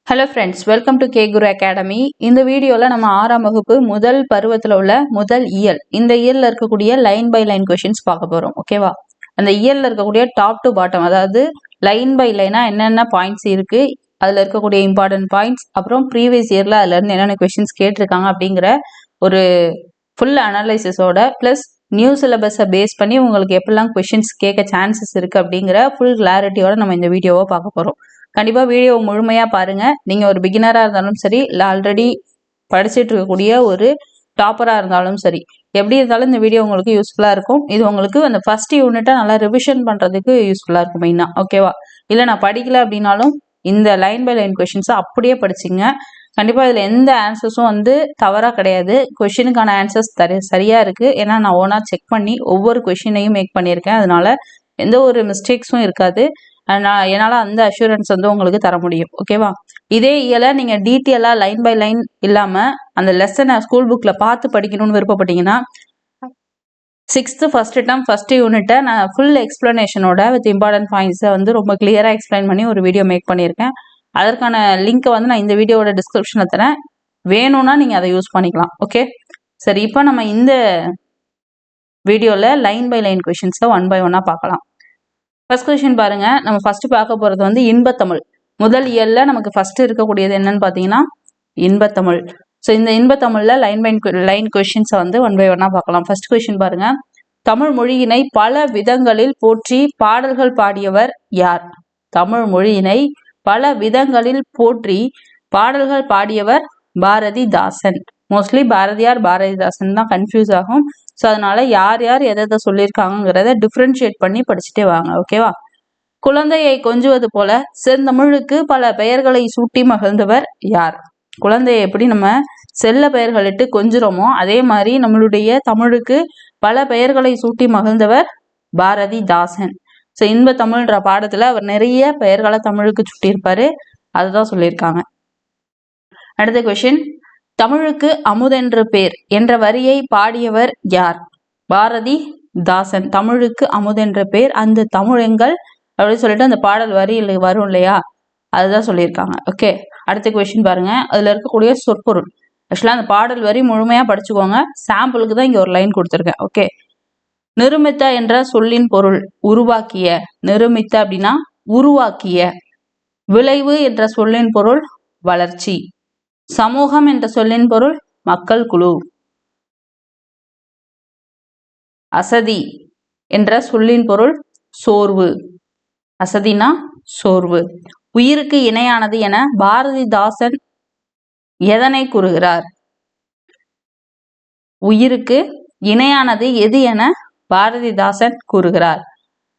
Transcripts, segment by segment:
Hello friends, welcome to K Guru academy. இந்த வீடியோவில் நம்ம 6ஆம் வகுப்பு முதல் பருவத்தில் உள்ள முதல் இயல், இந்த இயலில் இருக்கக்கூடிய லைன் பை லைன் கொஷின்ஸ் பார்க்க போகிறோம். ஓகேவா? அந்த இயலில் இருக்கக்கூடிய டாப் டு பாட்டம், அதாவது லைன் பை லைனாக என்னென்ன பாயிண்ட்ஸ் இருக்குது, அதில் இருக்கக்கூடிய இம்பார்ட்டன்ட் பாயிண்ட்ஸ், அப்புறம் ப்ரீவியஸ் இயரில் அதுலேருந்து என்னென்ன கொஷின்ஸ் கேட்டிருக்காங்க அப்படிங்கிற ஒரு ஃபுல் அனாலிசிஸோட ப்ளஸ் நியூ சிலபஸை பேஸ் பண்ணி உங்களுக்கு எப்படிலாம் கொஷின்ஸ் கேட்க சான்சஸ் இருக்குது அப்படிங்கிற ஃபுல் கிளாரிட்டியோட நம்ம இந்த வீடியோவை பார்க்க போகிறோம். கண்டிப்பாக வீடியோ முழுமையாக பாருங்கள். நீங்கள் ஒரு பிகினராக இருந்தாலும் சரி, இல்லை ஆல்ரெடி படிச்சுட்டு இருக்கக்கூடிய ஒரு டாப்பராக இருந்தாலும் சரி, எப்படி இருந்தாலும் இந்த வீடியோ உங்களுக்கு யூஸ்ஃபுல்லாக இருக்கும். இது உங்களுக்கு அந்த ஃபர்ஸ்ட் யூனிட்டை நல்லா ரிவிஷன் பண்ணுறதுக்கு யூஸ்ஃபுல்லாக இருக்கும் மெயினாக. ஓகேவா? இல்லை நான் படிக்கல அப்படின்னாலும் இந்த லைன் பை லைன் கொஷின்ஸை அப்படியே படிச்சிங்க. கண்டிப்பாக இதில் எந்த ஆன்சர்ஸும் தவறாக கிடையாது. கொஷினுக்கான ஆன்சர்ஸ் சரியாக இருக்குது. ஏன்னா நான் ஓனாக செக் பண்ணி ஒவ்வொரு கொஷினையும் மேக் பண்ணியிருக்கேன். அதனால எந்த ஒரு மிஸ்டேக்ஸும் இருக்காது. என்னால் அந்த அஷூரன்ஸ் உங்களுக்கு தர முடியும். ஓகேவா? இதே இயலை நீங்கள் டீட்டெயிலாக லைன் பை லைன் இல்லாமல் அந்த லெசனை ஸ்கூல் புக்கில் பார்த்து படிக்கணும்னு விருப்பப்பட்டீங்கன்னா 6th ஃபர்ஸ்ட் டேர்ம் ஃபர்ஸ்ட் யூனிட்டை நான் ஃபுல் எக்ஸ்பிளனேஷனோட வித் இம்பார்ட்டன்ட் பாயிண்ட்ஸை ரொம்ப கிளியராக எக்ஸ்பிளைன் பண்ணி ஒரு வீடியோ மேக் பண்ணியிருக்கேன். அதற்கான லிங்க்கை நான் இந்த வீடியோவோட டிஸ்கிரிப்ஷனில் தரேன். வேணும்னா நீங்கள் அதை யூஸ் பண்ணிக்கலாம். ஓகே, சரி. இப்போ நம்ம இந்த வீடியோவில் லைன் பை லைன் கொஷின்ஸை 1 by 1 பார்க்கலாம். ஃபர்ஸ்ட் கொஸ்டின் பாருங்க. நம்ம ஃபர்ஸ்ட் பார்க்க போறது இன்பத்தமிழ். முதல் இயல்ல நமக்கு ஃபர்ஸ்ட் இருக்கக்கூடியது என்னன்னு பார்த்தீங்கன்னா இன்பத்தமிழ். ஸோ இந்த இன்பத்தமிழ்ல லைன் பை லைன் கொஸ்டின்ஸை 1 by 1 பார்க்கலாம். ஃபர்ஸ்ட் கொஸ்டின் பாருங்க. தமிழ் மொழியினை பல விதங்களில் போற்றி பாடல்கள் பாடியவர் யார்? தமிழ் மொழியினை பல விதங்களில் போற்றி பாடல்கள் பாடியவர் பாரதிதாசன். மோஸ்ட்லி பாரதியார் பாரதிதாசன் தான் கன்ஃபியூஸ் ஆகும். ஸோ அதனால யார் யார் எதை சொல்லியிருக்காங்கிறத டிஃப்ரென்ஷியேட் பண்ணி படிச்சுட்டே வாங்க. ஓகேவா? குழந்தையை கொஞ்சுவது போல செந்தமிழுக்கு பல பெயர்களை சூட்டி மகிழ்ந்தவர் யார்? குழந்தையை எப்படி நம்ம செல்ல பெயர்களிட்டு கொஞ்சுறோமோ அதே மாதிரி நம்மளுடைய தமிழுக்கு பல பெயர்களை சூட்டி மகிழ்ந்தவர் பாரதிதாசன். ஸோ இன்ப தமிழ்ன்ற பாடத்துல அவர் நிறைய பெயர்களை தமிழுக்கு சுட்டியிருப்பாரு. அதுதான் சொல்லியிருக்காங்க. அடுத்த கொஸ்டின். தமிழுக்கு அமுதென்று பேர் என்ற வரியை பாடியவர் யார்? பாரதிதாசன். தமிழுக்கு அமுதென்ற பேர், அந்த தமிழெங்கள் அப்படின்னு சொல்லிட்டு அந்த பாடல் வரியில் வரும் இல்லையா, அதுதான் சொல்லியிருக்காங்க. ஓகே, அடுத்த கொஸ்டின் பாருங்க. அதுல இருக்கக்கூடிய சொற்பொருள். ஆக்சுவலா அந்த பாடல் வரி முழுமையா படிச்சுக்கோங்க. சாம்பிளுக்கு தான் இங்க ஒரு லைன் கொடுத்துருக்கேன். ஓகே, நிருமித்த என்ற சொல்லின் பொருள் உருவாக்கிய. நிருமித்த அப்படின்னா உருவாக்கிய. விளைவு என்ற சொல்லின் பொருள் வளர்ச்சி. சமூகம் என்ற சொல்லின் பொருள் மக்கள் குழு. அசதி என்ற சொல்லின் பொருள் சோர்வு. அசதினா சோர்வு. உயிருக்கு இணையானது என பாரதிதாசன் எதனை கூறுகிறார்? உயிருக்கு இணையானது எது என பாரதிதாசன் கூறுகிறார்?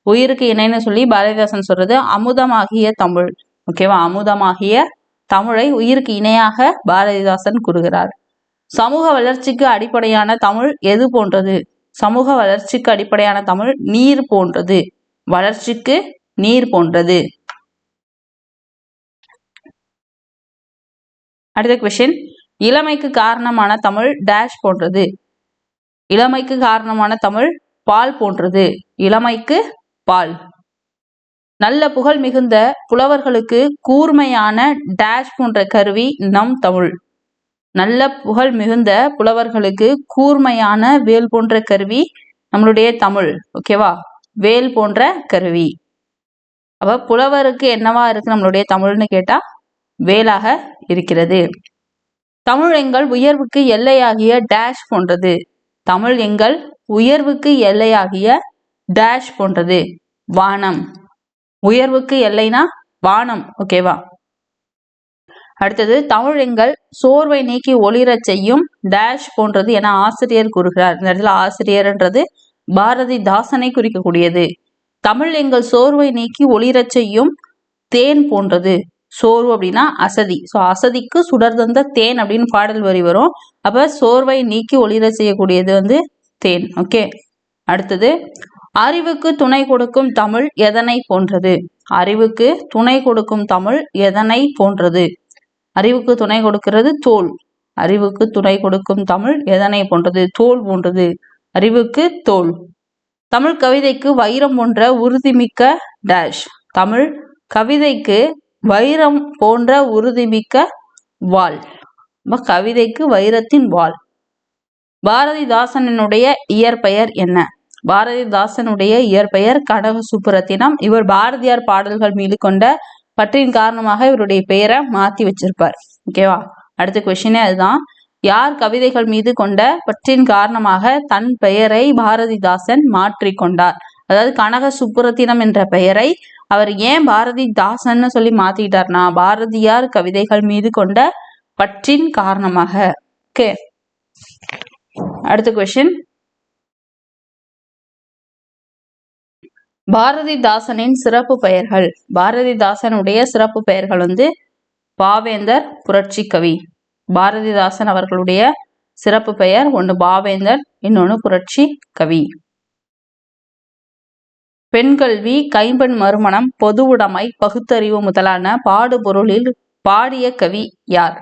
உயிருக்கு இணைன்னு சொல்லி பாரதிதாசன் சொல்றது அமுதமாகிய தமிழ். ஓகேவா? அமுதமாகிய தமிழை உயிருக்கு இணையாக பாரதிதாசன் கூறுகிறார். சமூக வளர்ச்சிக்கு அடிப்படையான தமிழ் எது போன்றது? சமூக வளர்ச்சிக்கு அடிப்படையான தமிழ் நீர் போன்றது. வளர்ச்சிக்கு நீர் போன்றது. அடுத்த கொஸ்டின். இளமைக்கு காரணமான தமிழ் டேஷ் போன்றது. இளமைக்கு காரணமான தமிழ் பால் போன்றது. இளமைக்கு பால். நல்ல புகழ் மிகுந்த புலவர்களுக்கு கூர்மையான டேஷ் போன்ற கருவி நம் தமிழ். நல்ல புகழ் மிகுந்த புலவர்களுக்கு கூர்மையான வேல் போன்ற கருவி நம்மளுடைய தமிழ். ஓகேவா? வேல் போன்ற கருவி. அப்ப புலவருக்கு என்னவா இருக்கு நம்மளுடைய தமிழ்னு கேட்டா வேலாக இருக்கிறது. தமிழ் எங்கள் உயர்வுக்கு எல்லையாகிய டேஷ் போன்றது. தமிழ் எங்கள் உயர்வுக்கு எல்லையாகிய டேஷ் போன்றது. வானம். உயர்வுக்கு எல்லைனா வானம். ஓகேவா? அடுத்தது. தமிழ் எங்கள் சோர்வை நீக்கி ஒளிரச் செய்யும் டேஷ் போன்றது என ஆசிரியர் கூறுகிறார். இந்த இடத்துல ஆசிரியர்ன்றது பாரதிதாசனை குறிக்கக்கூடியது. தமிழ் எங்கள் சோர்வை நீக்கி ஒளிரச் செய்யும் தேன் போன்றது. சோர்வு அப்படின்னா அசதி. ஸோ அசதிக்கு சுடர் தந்த தேன் அப்படின்னு பாடல் வரி வரும். அப்ப சோர்வை நீக்கி ஒளிரச் செய்யக்கூடியது தேன். ஓகே, அடுத்தது. அறிவுக்கு துணை கொடுக்கும் தமிழ் எதனை போன்றது? அறிவுக்கு துணை கொடுக்கும் தமிழ் எதனை போன்றது? அறிவுக்கு துணை கொடுக்கிறது தோல். அறிவுக்கு துணை கொடுக்கும் தமிழ் எதனை போன்றது? தோல் போன்றது. அறிவுக்கு தோல். தமிழ் கவிதைக்கு வைரம் போன்ற உறுதிமிக்க டேஷ். தமிழ் கவிதைக்கு வைரம் போன்ற உறுதிமிக்க வாள். கவிதைக்கு வைரத்தின் வாள். பாரதிதாசனுடைய இயற்பெயர் என்ன? பாரதிதாசனுடைய இயற்பெயர் கனக சுப்புரத்தினம். இவர் பாரதியார் பாடல்கள் மீது கொண்ட பற்றின் காரணமாக இவருடைய பெயரை மாத்தி வச்சிருப்பார். ஓகேவா? அடுத்த கொஸ்டினே அதுதான். யார் கவிதைகள் மீது கொண்ட பற்றின் காரணமாக தன் பெயரை பாரதிதாசன் மாற்றிக்கொண்டார்? அதாவது கனக சுப்புரத்தினம் என்ற பெயரை அவர் ஏன் பாரதிதாசன் சொல்லி மாத்திக்கிட்டார்னா, பாரதியார் கவிதைகள் மீது கொண்ட பற்றின் காரணமாக. ஓகே, அடுத்த கொஸ்டின். பாரதிதாசனின் சிறப்பு பெயர்கள். பாரதிதாசனுடைய சிறப்பு பெயர்கள் பாவேந்தர், புரட்சி கவி. பாரதிதாசன் அவர்களுடைய சிறப்பு பெயர் ஒன்று பாவேந்தர், இன்னொன்று புரட்சி கவி. பெண்கல்வி, கைம்பெண் மறுமணம், பொது உடைமை, பகுத்தறிவு முதலான பாடுபொருளில் பாடிய கவி யார்?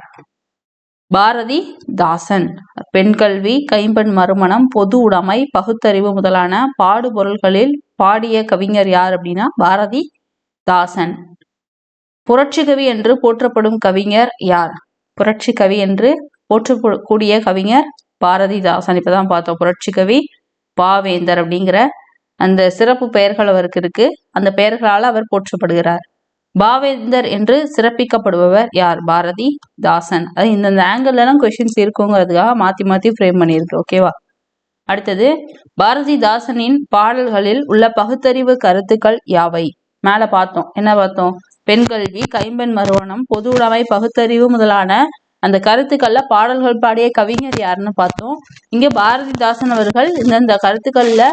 பாரதிதாசன். பெண்கல்வி, கைம்பெண் மறுமணம், பொது உடைமை, பகுத்தறிவு முதலான பாடுபொருள்களில் பாடிய கவிஞர் யார் அப்படின்னா பாரதிதாசன். புரட்சி கவி என்று போற்றப்படும் கவிஞர் யார்? புரட்சி கவி என்று போற்றக்கூடிய கவிஞர் பாரதிதாசன். இப்பதான் பார்த்தோம். புரட்சி கவி, பாவேந்தர் அப்படிங்கிற அந்த சிறப்பு பெயர்கள் அவருக்கு இருக்கு. அந்த பெயர்களால் அவர் போற்றப்படுகிறார். பாவேந்தர் என்று சிறப்பிக்கப்படுபவர் யார்? பாரதிதாசன். அது இந்த ஆங்கிள் எல்லாம் கொஸ்டின்ஸ் இருக்குங்கிறதுக்காக மாத்தி மாத்தி ஃப்ரேம் பண்ணியிருக்கு. ஓகேவா? அடுத்தது, பாரதிதாசனின் பாடல்களில் உள்ள பகுத்தறிவு கருத்துக்கள் யாவை? மேல பார்த்தோம். என்ன பார்த்தோம்? பெண்கல்வி, கைம்பெண் மறுமணம், பொது உடைமை, பகுத்தறிவு முதலான அந்த கருத்துக்கள்ல பாடல்கள் பாடிய கவிஞர் யாருன்னு பார்த்தோம். இங்க பாரதிதாசன் அவர்கள் இந்த கருத்துக்கள்ல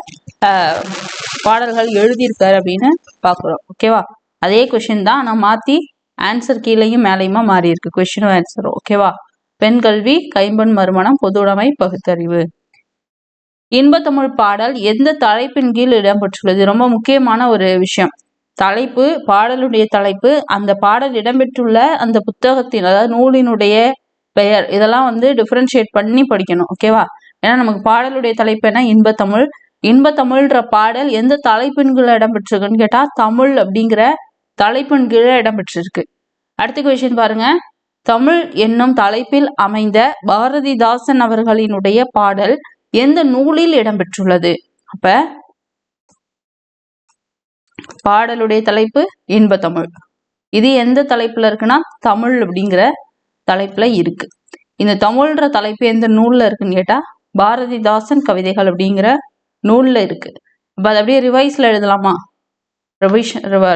பாடல்கள் எழுதியிருக்காரு அப்படின்னு பாக்குறோம். ஓகேவா? அதே கொஸ்டின் தான், நான் மாத்தி ஆன்சர் கீழையும் மேலையுமா மாறி இருக்கு கொஸ்டினும் ஆன்சரும். ஓகேவா? பெண்கல்வி, கைம்பெண் மறுமணம், பொது உடைமை, பகுத்தறிவு. இன்பத்தமிழ் பாடல் எந்த தலைப்பின் கீழ் இடம்பெற்றுள்ளது? ரொம்ப முக்கியமான ஒரு விஷயம். தலைப்பு, பாடலுடைய தலைப்பு, அந்த பாடல் இடம்பெற்றுள்ள அந்த புத்தகத்தின் அதாவது நூலினுடைய பெயர், இதெல்லாம் டிஃபரன்ஷியேட் பண்ணி படிக்கணும். ஓகேவா? ஏன்னா நமக்கு பாடலுடைய தலைப்பு என்ன? இன்பத்தமிழ். இன்பத்தமிழ்ன்ற பாடல் எந்த தலைப்பின் கீழே இடம்பெற்றிருக்குன்னு கேட்டா தமிழ் அப்படிங்கிற தலைப்பின் கீழே இடம்பெற்றிருக்கு. அடுத்த கொஸ்டின் பாருங்க. தமிழ் என்னும் தலைப்பில் அமைந்த பாரதிதாசன் அவர்களினுடைய பாடல் எந்த நூலில் இடம்பெற்றுள்ளது? அப்ப பாடலுடைய தலைப்பு இன்பத்தமிழ். இது எந்த தலைப்புல இருக்குன்னா தமிழ் அப்படிங்கிற தலைப்புல இருக்கு. இந்த தமிழ்ன்ற தலைப்பு எந்த நூல்ல இருக்குன்னு கேட்டா பாரதிதாசன் கவிதைகள் அப்படிங்கிற நூல்ல இருக்கு. அப்ப அது அப்படியே ரிவைஸ்ல எழுதலாமா?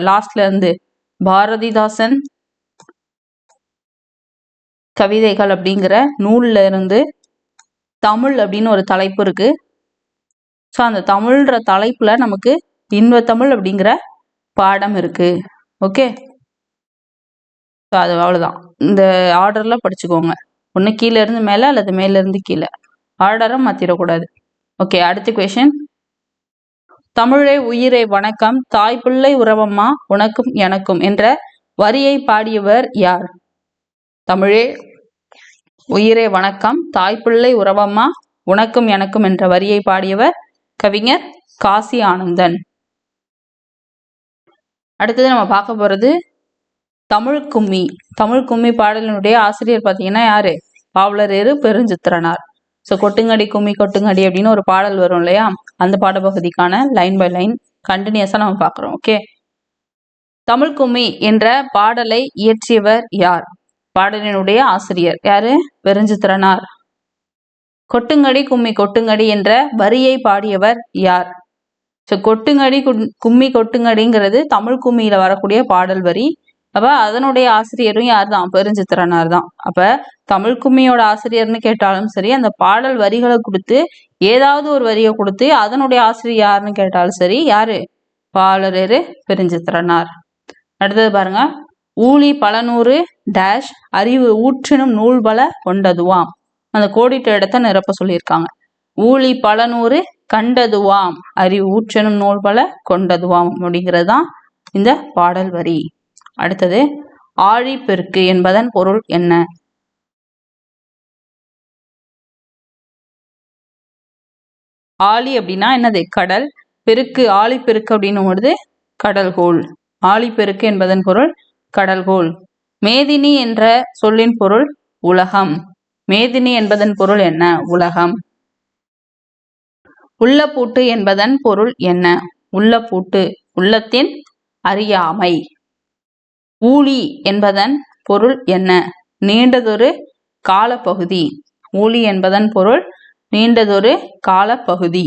லாஸ்ட்ல இருந்து பாரதிதாசன் கவிதைகள் அப்படிங்கிற நூல்ல இருந்து தமிழ் அப்படின்னு ஒரு தலைப்பு இருக்கு. ஸோ அந்த தமிழ்ன்ற தலைப்புல நமக்கு இன்பத்தமிழ் அப்படிங்கிற பாடம் இருக்கு. ஓகே, அது அவ்வளவுதான். இந்த ஆர்டர்ல படிச்சுக்கோங்க. ஒண்ணு கீழே இருந்து மேல அல்லது மேல இருந்து கீழே. ஆர்டரை மாத்திரக்கூடாது. ஓகே, அடுத்த கொஸ்டின். தமிழே உயிரே வணக்கம், தாய் பிள்ளை உறவம்மா உனக்கும் எனக்கும் என்ற வரியை பாடியவர் யார்? தமிழே உயிரே வணக்கம், தாய் பிள்ளை உறவம்மா உனக்கும் எனக்கும் என்ற வரியை பாடியவர் கவிஞர் காசி ஆனந்தன். அடுத்தது நம்ம பார்க்க போறது தமிழ் கும்மி. தமிழ் கும்மி பாடலினுடைய ஆசிரியர் பார்த்தீங்கன்னா யாரு? பாவலரேறு பெருஞ்சித்திரனார். ஸோ கொட்டுங்கடி கும்மி கொட்டுங்கடி அப்படின்னு ஒரு பாடல் வரும் இல்லையா? அந்த பாடப்பகுதிக்கான லைன் பை லைன் கண்டினியூஸா நம்ம பார்க்குறோம். ஓகே, தமிழ் கும்மி என்ற பாடலை இயற்றியவர் யார்? பாடலினுடைய ஆசிரியர் யாரு? பெருஞ்சித்திரனார். கொட்டுங்கடி கும்மி கொட்டுங்கடி என்ற வரியை பாடியவர் யார்? ஸோ கொட்டுங்கடி கும்மி கொட்டுங்கடிங்கிறது தமிழ் கும்மியில வரக்கூடிய பாடல் வரி. அப்ப அதனுடைய ஆசிரியரும் யார் தான்? பெருஞ்சித்திரனார் தான். அப்ப தமிழ் கும்மியோட ஆசிரியர்னு கேட்டாலும் சரி, அந்த பாடல் வரிகளை கொடுத்து ஏதாவது ஒரு வரியை கொடுத்து அதனுடைய ஆசிரியர் யாருன்னு கேட்டாலும் சரி, யாரு? பாவலரேறு பெருஞ்சித்திரனார். அடுத்தது பாருங்க. ஊழி பலநூறு டேஷ் அறிவு ஊற்றினும் நூல் பல கொண்டதுவாம். அந்த கோடிட்ட இடத்த நிரப்ப சொல்லியிருக்காங்க. ஊழி பலநூறு கண்டதுவாம் அறிவு ஊற்றினும் நூல் பல கொண்டதுவாம் அப்படிங்கிறது தான் இந்த பாடல் வரி. அடுத்தது, ஆழிப்பெருக்கு என்பதன் பொருள் என்ன? ஆழி அப்படின்னா என்னது? கடல். பெருக்கு, ஆழிப்பெருக்கு அப்படின்னும் பொழுது கடல்கோள். ஆழிப்பெருக்கு என்பதன் பொருள் கடல்கோள். மேதினி என்ற சொல்லின் பொருள் உலகம். மேதினி என்பதன் பொருள் என்ன? உலகம். உள்ளப்பூட்டு என்பதன் பொருள் என்ன? உள்ளப்பூட்டு, உள்ளத்தின் அறியாமை. ஊழி என்பதன் பொருள் என்ன? நீண்டதொரு காலப்பகுதி. ஊழி என்பதன் பொருள் நீண்டதொரு காலப்பகுதி.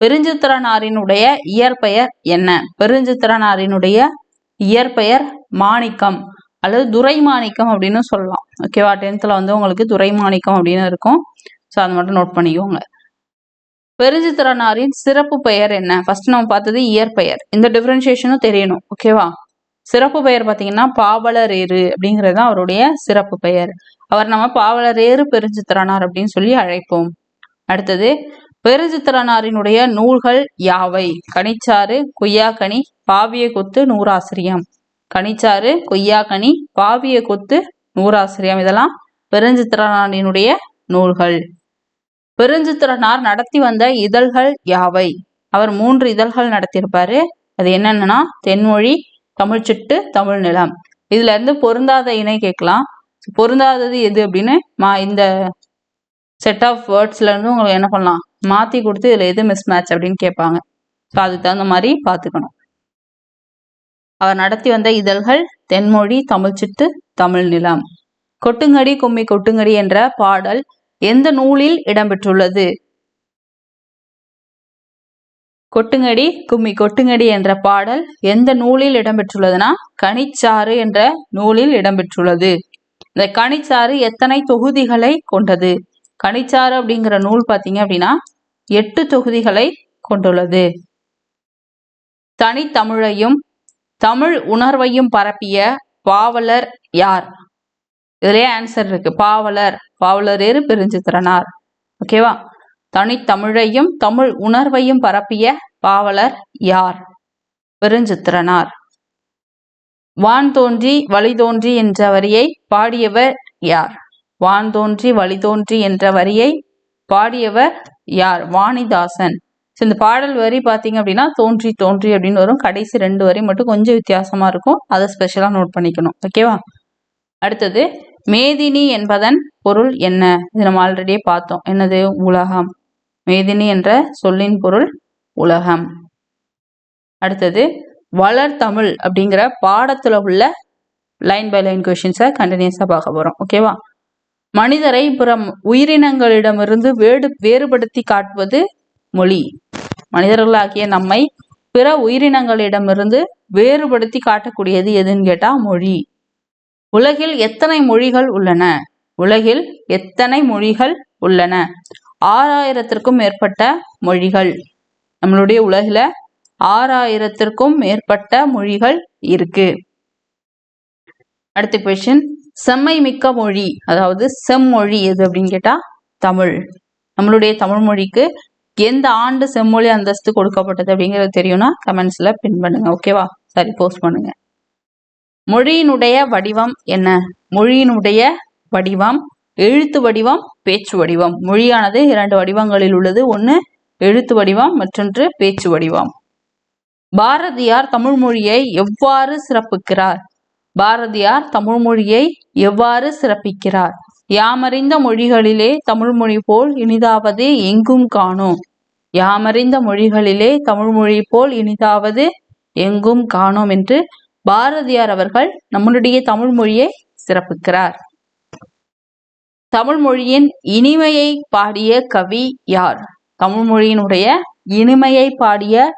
பெருஞ்சித்திரனாரினுடைய இயற்பெயர் என்ன? பெருஞ்சித்திரனாரினுடைய இயற்பெயர் மாணிக்கம் அல்லது துரைமாணிக்கம் அப்படின்னு சொல்லலாம். ஓகேவா? 10th வந்து உங்களுக்கு துரைமாணிக்கம் அப்படின்னு இருக்கும். ஸோ அதை மட்டும் நோட் பண்ணிக்கோங்க. பெருஞ்சித்திரனாரின் சிறப்பு பெயர் என்ன? ஃபர்ஸ்ட் நம்ம பார்த்தது இயற்பெயர். இந்த டிஃபரன்சியேஷனும் தெரியணும். ஓகேவா? சிறப்பு பெயர் பார்த்தீங்கன்னா பாவலரேறு அப்படிங்கிறது தான் அவருடைய சிறப்பு பெயர். அவர் நம்ம பாவலரேறு பெருஞ்சித்திரனார் அப்படின்னு சொல்லி அழைப்போம். அடுத்தது, பெருஞ்சித்திரனாரினுடைய நூல்கள் யாவை? கனிச்சாறு, கொய்யாக்கனி, பாவிய கொத்து, நூறாசிரியம். கனிச்சாறு, கொய்யாக்கனி, பாவிய கொத்து, நூறாசிரியம் இதெல்லாம் பெருஞ்சித்திரனாரினுடைய நூல்கள். பெருஞ்சித்திரனார் நடத்தி வந்த இதழ்கள் யாவை? அவர் 3 இதழ்கள் நடத்தியிருப்பாரு. அது என்னன்னா தென்மொழி, தமிழ்ச்சிட்டு, தமிழ் நிலம். இதுல இருந்து பொருந்தாத இணை கேட்கலாம். பொருந்தாதது எது அப்படின்னு இந்த செட் ஆஃப் வேர்ட்ஸ்ல இருந்து உங்களுக்கு என்ன பண்ணலாம், மாத்தி கொடுத்து இதுல எது மிஸ் மேட்ச் அப்படின்னு கேட்பாங்க. ஸோ அதுக்கு தகுந்த மாதிரி பார்த்துக்கணும். அவர் நடத்தி வந்த இதழ்கள் தென்மொழி, தமிழ்ச்சிட்டு, தமிழ் நிலம். கொட்டுங்கடி கும்மி கொட்டுங்கடி என்ற பாடல் எந்த நூலில் இடம்பெற்றுள்ளது? கொட்டுங்கடி கும்மி கொட்டுங்கடி என்ற பாடல் எந்த நூலில் இடம்பெற்றுள்ளதுன்னா கனிச்சாறு என்ற நூலில் இடம்பெற்றுள்ளது. இந்த கனிச்சாறு எத்தனை தொகுதிகளை கொண்டது? கனிச்சாறு அப்படிங்கிற நூல் பார்த்தீங்க அப்படின்னா 8 தொகுதிகளை கொண்டுள்ளது. தனித்தமிழையும் தமிழ் உணர்வையும் பரப்பிய பாவலர் யார்? இதுலயே ஆன்சர் இருக்கு. பாவலரேறு பெருஞ்சித்திரனார். ஓகேவா? தனித்தமிழையும் தமிழ் உணர்வையும் பரப்பிய பாவலர் யார்? பெருஞ்சித்திரனார். வான் தோன்றி வழி தோன்றி என்ற வரியை பாடியவர் யார்? வான் தோன்றி வழி தோன்றி என்ற வரியை பாடியவர் யார்? வாணிதாசன். இந்த பாடல் வரி பார்த்தீங்க அப்படின்னா தோன்றி தோன்றி அப்படின்னு வரும். கடைசி 2 வரி மட்டும் கொஞ்சம் வித்தியாசமா இருக்கும். அதை ஸ்பெஷலா நோட் பண்ணிக்கணும். ஓகேவா? அடுத்தது, மேதினி என்பதன் பொருள் என்ன? இது நம்ம ஆல்ரெடியே பார்த்தோம். என்னது? உலகம். மேதினி என்ற சொல்லின் பொருள் உலகம். அடுத்தது, வளர்தமிழ் அப்படிங்கிற பாடத்துல உள்ள லைன் பை லைன் கொஸ்டின்ஸை கண்டினியூஸா பார்க்க போறோம். ஓகேவா? மனிதரை பிற உயிரினங்களிடமிருந்து வேறுபடுத்தி காட்டுவது மொழி. மனிதர்களாகிய நம்மை பிற உயிரினங்களிடமிருந்து வேறுபடுத்தி காட்டக்கூடியது எதுன்னு கேட்டா மொழி. உலகில் எத்தனை மொழிகள் உள்ளன? உலகில் எத்தனை மொழிகள் உள்ளன? 6000த்திற்கும் மேற்பட்ட மொழிகள். நம்மளுடைய உலகில 6000த்திற்கும் மேற்பட்ட மொழிகள் இருக்கு. அடுத்த கொஸ்டின், செம்மை மிக்க மொழி அதாவது செம்மொழி எது அப்படின்னு கேட்டா தமிழ். நம்மளுடைய தமிழ் மொழிக்கு எந்த ஆண்டு செம்மொழி அந்தஸ்து கொடுக்கப்பட்டது அப்படிங்கிறது தெரியும்னா கமெண்ட்ஸ்ல பின் பண்ணுங்க. ஓகேவா? சரி, போஸ்ட் பண்ணுங்க. மொழியினுடைய வடிவம் என்ன? மொழியினுடைய வடிவம் எழுத்து வடிவம், பேச்சு வடிவம். மொழியானது 2 வடிவங்களில் உள்ளது. ஒன்று எழுத்து வடிவம், மற்றொன்று பேச்சு வடிவம். பாரதியார் தமிழ் மொழியை எவ்வாறு சிறப்பிக்கிறார்? பாரதியார் தமிழ் மொழியை எவ்வாறு சிறப்பிக்கிறார்? யாமறிந்த மொழிகளிலே தமிழ் மொழி போல் இனிதாவது எங்கும் காணோம். யாமறிந்த மொழிகளிலே தமிழ் மொழி போல் இனிதாவது எங்கும் காணோம் என்று பாரதியார் அவர்கள் நம்மளுடைய தமிழ் மொழியை சிறப்பிக்கிறார். தமிழ் மொழியின் இனிமையை பாடிய கவி யார்? தமிழ் மொழியினுடைய இனிமையை பாடிய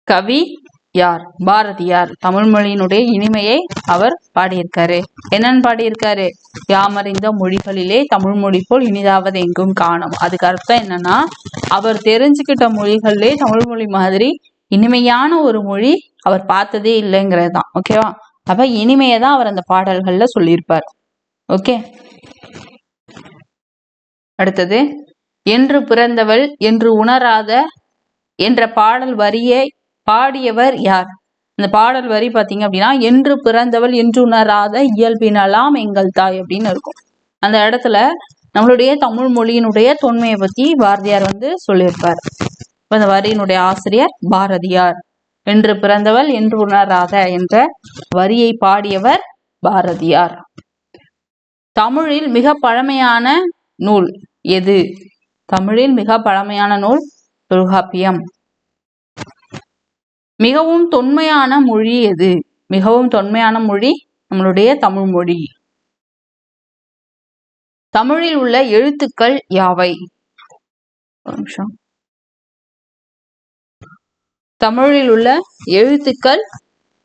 கவி யார்? பாரதியார். தமிழ் மொழியினுடைய இனிமையை அவர் பாடியிருக்காரு. என்னன்னு பாடியிருக்காரு? யாமறிந்த மொழிகளிலே தமிழ் மொழி போல் இனிதாவது எங்கும் காணோம். அதுக்கு அர்த்தம் என்னன்னா, அவர் தெரிஞ்சுக்கிட்ட மொழிகளிலே தமிழ் மொழி மாதிரி இனிமையான ஒரு மொழி அவர் பார்த்ததே இல்லைங்கிறது தான். ஓகேவா? அப்ப இனிமையை தான் அவர் அந்த பாடல்கள்ல சொல்லியிருப்பார். ஓகே. அடுத்தது, என்று பிறந்தவள் என்று உணராத என்ற பாடல் வரியை பாடியவர் யார்? இந்த பாடல் வரி பார்த்தீங்க அப்படின்னா, என்று பிறந்தவள் என்று உணராத இயல்பினலாம் எங்கள் தாய் அப்படின்னு இருக்கும். அந்த இடத்துல நம்மளுடைய தமிழ் மொழியினுடைய தொன்மையை பத்தி பாரதியார் சொல்லியிருப்பார். இந்த வரியினுடைய ஆசிரியர் பாரதியார். என்று பிறந்தவள் என்று உணராத என்ற வரியை பாடியவர் பாரதியார். தமிழில் மிக பழமையான நூல் எது? தமிழில் மிக பழமையான நூல் தொல்காப்பியம். மிகவும் தொன்மையான மொழி எது? மிகவும் தொன்மையான மொழி நம்மளுடைய தமிழ் மொழி. தமிழில் உள்ள எழுத்துக்கள் யாவை? ஒரு நிமிஷம். தமிழில் உள்ள எழுத்துக்கள்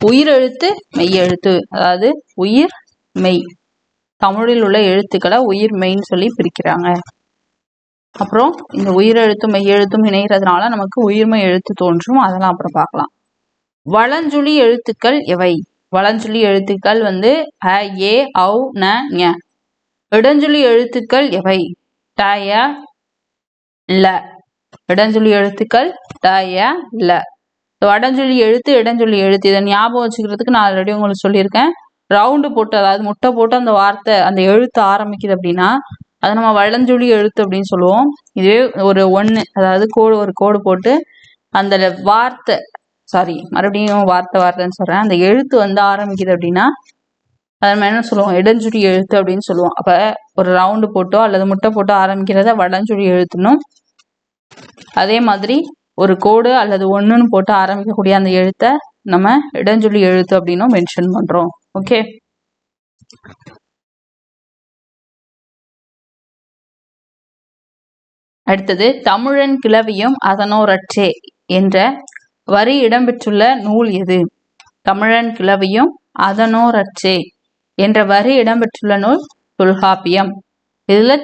உயிரெழுத்து மெய்யெழுத்து. அதாவது உயிர் மெய். தமிழில் உள்ள எழுத்துக்களை உயிர் மெய்ன்னு சொல்லி பிரிக்கிறாங்க. அப்புறம் இந்த உயிரெழுத்தும் மெய்யெழுத்தும் இணைகிறதுனால நமக்கு உயிர்மெய் எழுத்து தோன்றும். அதெல்லாம் அப்புறம் பார்க்கலாம். வளஞ்சுழி எழுத்துக்கள் எவை? வளஞ்சுழி எழுத்துக்கள் அ, ஏ, ஔ, ந, ஞ. இடஞ்சுழி எழுத்துக்கள் எவை? ட, ய, ல. இடஞ்சுழி எழுத்துக்கள் ட, ய, ல. வடஞ்சுழி எழுத்து இடஞ்சுழி எழுத்து இதை ஞாபகம் வச்சுக்கிறதுக்கு நான் ஆல்ரெடி உங்களுக்கு சொல்லியிருக்கேன். ரவுண்டு போட்டு, அதாவது முட்டை போட்டு அந்த வார்த்தை அந்த எழுத்து ஆரம்பிக்குது அப்படின்னா அதை நம்ம வடஞ்சுழி எழுத்து அப்படின்னு சொல்லுவோம். இதுவே ஒரு ஒன்று, அதாவது ஒரு கோடு போட்டு அந்த வார்த்தை மறுபடியும் வார்த்தைன்னு சொல்றேன், அந்த எழுத்து ஆரம்பிக்குது அப்படின்னா அதை நம்ம என்ன சொல்லுவோம்? இடஞ்சுழி எழுத்து அப்படின்னு சொல்லுவோம். அப்ப ஒரு ரவுண்டு போட்டோ அல்லது முட்டை போட்டோ ஆரம்பிக்கிறத வடஞ்சுழி எழுத்துனும், அதே மாதிரி ஒரு கோடு அல்லது ஒண்ணுன்னு போட்டு ஆரம்பிக்கக்கூடிய அந்த எழுத்தை நம்ம இடஞ்சுழி எழுத்து அப்படின்னும் மென்ஷன் பண்றோம். ஓகே. அடுத்தது தமிழன் கிளவியும் அதனோரற்றே என்ற வரி இடம்பெற்றுள்ள நூல் எது? தமிழன் கிளவியும் அதனோரற்றே என்ற வரி இடம்பெற்றுள்ள நூல் தொல்காப்பியம். இதுல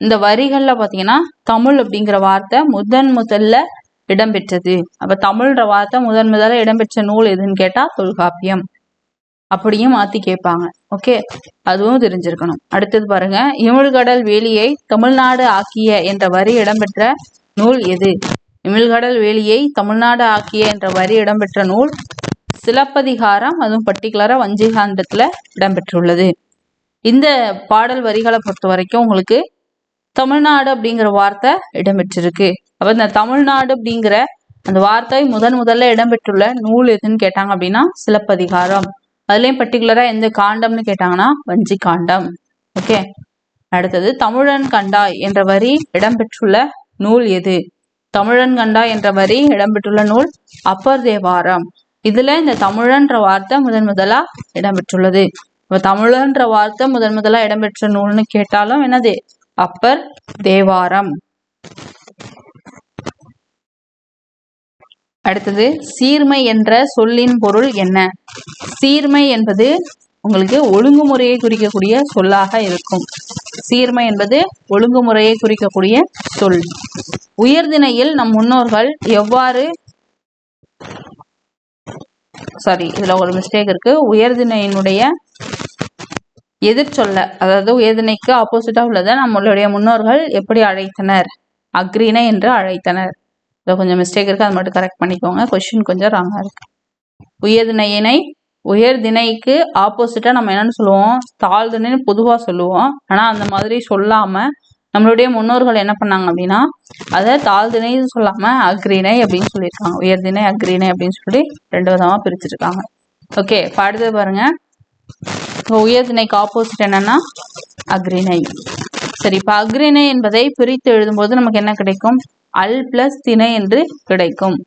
இந்த வரிகள்ல பாத்தீங்கன்னா தமிழ் அப்படிங்கிற வார்த்தை முதல்ல இடம்பெற்றது. அப்ப தமிழ்ன்ற வார்த்தை முதல்ல இடம்பெற்ற நூல் எதுன்னு கேட்டா தொல்காப்பியம். அப்படியும் மாத்தி கேட்பாங்க. ஓகே, அதுவும் தெரிஞ்சிருக்கணும். அடுத்தது பாருங்க, இமிழ்கடல் வேலியை தமிழ்நாடு ஆக்கிய என்ற வரி இடம்பெற்ற நூல் எது? இமிழ்கடல் வேலியை தமிழ்நாடு ஆக்கிய என்ற வரி இடம்பெற்ற நூல் சிலப்பதிகாரம். அதுவும் பர்டிகுலரா வஞ்சிகாண்டத்துல இடம்பெற்றுள்ளது. இந்த பாடல் வரிகளை பொறுத்த வரைக்கும் உங்களுக்கு தமிழ்நாடு அப்படிங்கிற வார்த்தை இடம்பெற்றிருக்கு. அப்ப இந்த தமிழ்நாடு அப்படிங்கிற அந்த வார்த்தை முதல்ல இடம்பெற்றுள்ள நூல் எதுன்னு கேட்டாங்க அப்படின்னா சிலப்பதிகாரம். அதுலயும் பர்டிகுலரா எந்த காண்டம்னு கேட்டாங்கன்னா வஞ்சி காண்டம். ஓகே. அடுத்தது தமிழன் கண்டாய் என்ற வரி இடம்பெற்றுள்ள நூல் எது? தமிழன் கண்டாய் என்ற வரி இடம்பெற்றுள்ள நூல் அப்பர் தேவாரம். இதுல இந்த தமிழன்ற வார்த்தை முதலா இடம்பெற்றுள்ளது. இப்ப தமிழன்ற வார்த்தை முதலா இடம்பெற்ற நூல்னு கேட்டாலும் என்னது? அப்பர் தேவாரம். அடுத்தது சீர்மை என்ற சொல்லின் பொருள் என்ன? சீர்மை என்பது உங்களுக்கு ஒழுங்குமுறையை குறிக்கக்கூடிய சொல்லாக இருக்கும். சீர்மை என்பது ஒழுங்குமுறையை குறிக்கக்கூடிய சொல். உயர்திணையில் நம் முன்னோர்கள் எவ்வாறு இதுல ஒரு மிஸ்டேக் இருக்கு. உயர்திணையினுடைய எதிர்ச்சொல்ல, அதாவது உயர்திணைக்கு ஆப்போசிட்டா உள்ளதை நம்மளுடைய முன்னோர்கள் எப்படி அழைத்தனர்? அக்ரிணை என்று அழைத்தனர். கொஞ்சம் மிஸ்டேக் இருக்கு, அதை மட்டும் கரெக்ட் பண்ணிக்கோங்க. கொஸ்டின் கொஞ்சம் ராங்கா இருக்கு. உயர்திணைக்கு ஆப்போசிட்டா நம்ம என்னன்னு சொல்லுவோம்? தாழ்திணைன்னு பொதுவா சொல்லுவோம். ஆனா அந்த மாதிரி சொல்லாம நம்மளுடைய முன்னோர்கள் என்ன பண்ணாங்க அப்படின்னா அதை தாழ்திணைன்னு சொல்லாம அக்ரிணை அப்படின்னு சொல்லியிருக்காங்க. உயர்திணை அக்ரிணை அப்படின்னு சொல்லி 2 விதமா பிரிச்சிருக்காங்க. ஓகே, அடுத்தது பாருங்க. உயர்திணைக்கு ஆப்போசிட் என்னன்னா அக்ரிணை. சரி, இப்ப அக்ரிணை என்பதை பிரித்து எழுதும்போது நமக்கு என்ன கிடைக்கும்? அல் பிளஸ் திணை என்று கிடைக்கும்.